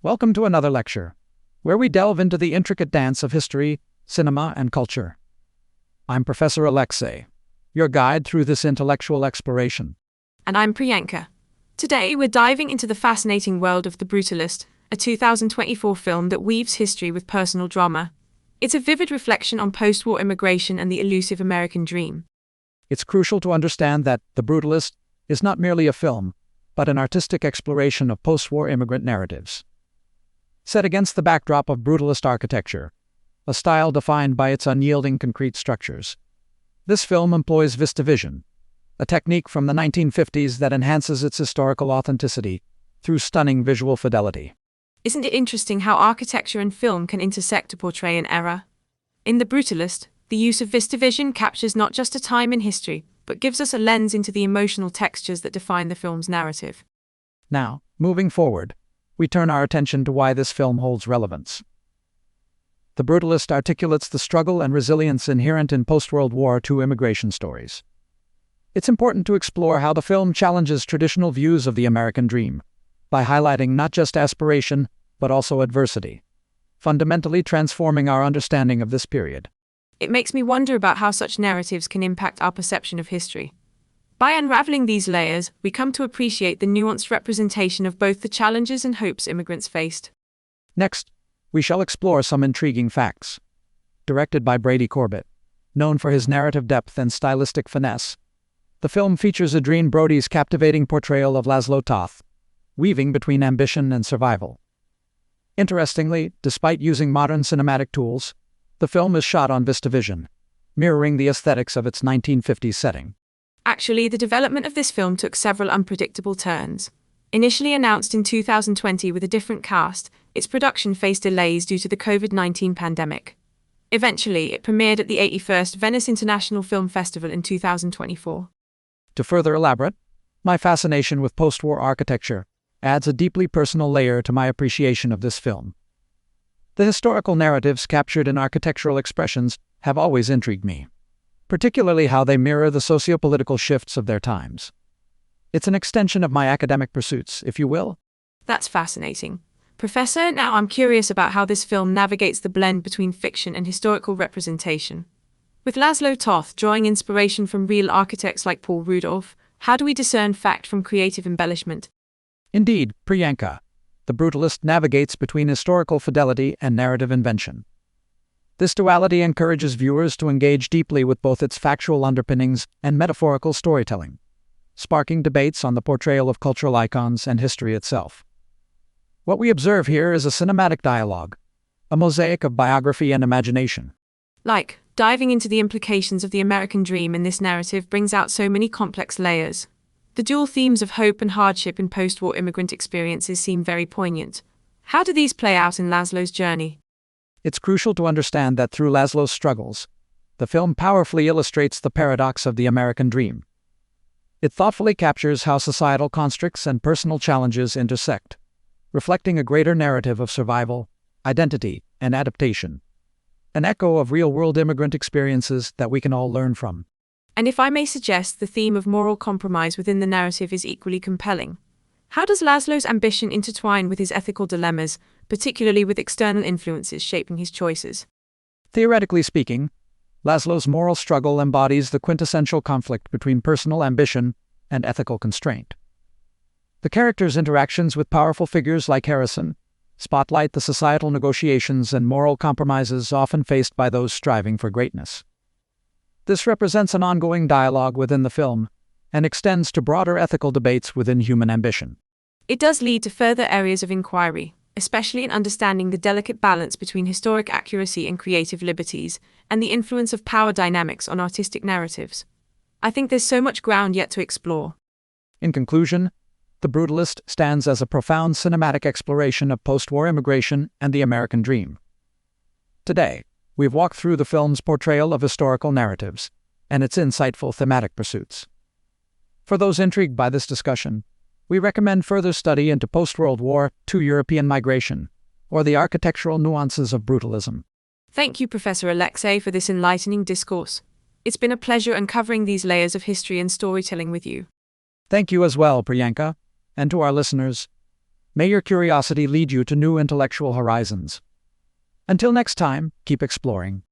Welcome to another lecture, where we delve into the intricate dance of history, cinema, and culture. I'm Professor Alexei, your guide through this intellectual exploration. And I'm Priyanka. Today we're diving into the fascinating world of The Brutalist, a 2024 film that weaves history with personal drama. It's a vivid reflection on post-war immigration and the elusive American dream. It's crucial to understand that The Brutalist is not merely a film, but an artistic exploration of post-war immigrant narratives. Set against the backdrop of brutalist architecture, a style defined by its unyielding concrete structures, this film employs VistaVision, a technique from the 1950s that enhances its historical authenticity through stunning visual fidelity. Isn't it interesting how architecture and film can intersect to portray an era? In The Brutalist, the use of VistaVision captures not just a time in history, but gives us a lens into the emotional textures that define the film's narrative. Now, moving forward, we turn our attention to why this film holds relevance. The Brutalist articulates the struggle and resilience inherent in post-World War II immigration stories. It's important to explore how the film challenges traditional views of the American dream, by highlighting not just aspiration, but also adversity, fundamentally transforming our understanding of this period. It makes me wonder about how such narratives can impact our perception of history. By unraveling these layers, we come to appreciate the nuanced representation of both the challenges and hopes immigrants faced. Next, we shall explore some intriguing facts. Directed by Brady Corbett, known for his narrative depth and stylistic finesse, the film features Adrien Brody's captivating portrayal of Laszlo Toth, weaving between ambition and survival. Interestingly, despite using modern cinematic tools, the film is shot on VistaVision, mirroring the aesthetics of its 1950s setting. Actually, the development of this film took several unpredictable turns. Initially announced in 2020 with a different cast, its production faced delays due to the COVID-19 pandemic. Eventually, it premiered at the 81st Venice International Film Festival in 2024. To further elaborate, my fascination with post-war architecture adds a deeply personal layer to my appreciation of this film. The historical narratives captured in architectural expressions have always intrigued me, particularly how they mirror the socio-political shifts of their times. It's an extension of my academic pursuits, if you will. That's fascinating. Professor, now I'm curious about how this film navigates the blend between fiction and historical representation. With Laszlo Toth drawing inspiration from real architects like Paul Rudolph, how do we discern fact from creative embellishment? Indeed, Priyanka, The Brutalist navigates between historical fidelity and narrative invention. This duality encourages viewers to engage deeply with both its factual underpinnings and metaphorical storytelling, sparking debates on the portrayal of cultural icons and history itself. What we observe here is a cinematic dialogue, a mosaic of biography and imagination. Diving into the implications of the American dream in this narrative brings out so many complex layers. The dual themes of hope and hardship in post-war immigrant experiences seem very poignant. How do these play out in Laszlo's journey? It's crucial to understand that through Laszlo's struggles, the film powerfully illustrates the paradox of the American dream. It thoughtfully captures how societal constructs and personal challenges intersect, reflecting a greater narrative of survival, identity, and adaptation, an echo of real-world immigrant experiences that we can all learn from. And if I may suggest, the theme of moral compromise within the narrative is equally compelling. How does Laszlo's ambition intertwine with his ethical dilemmas, particularly with external influences shaping his choices? Theoretically speaking, Laszlo's moral struggle embodies the quintessential conflict between personal ambition and ethical constraint. The character's interactions with powerful figures like Harrison spotlight the societal negotiations and moral compromises often faced by those striving for greatness. This represents an ongoing dialogue within the film, and extends to broader ethical debates within human ambition. It does lead to further areas of inquiry, especially in understanding the delicate balance between historic accuracy and creative liberties, and the influence of power dynamics on artistic narratives. I think there's so much ground yet to explore. In conclusion, The Brutalist stands as a profound cinematic exploration of post-war immigration and the American dream. Today, we've walked through the film's portrayal of historical narratives and its insightful thematic pursuits. For those intrigued by this discussion, we recommend further study into post-World War II European migration, or the architectural nuances of brutalism. Thank you, Professor Alexei, for this enlightening discourse. It's been a pleasure uncovering these layers of history and storytelling with you. Thank you as well, Priyanka, and to our listeners, May your curiosity lead you to new intellectual horizons. Until next time, keep exploring.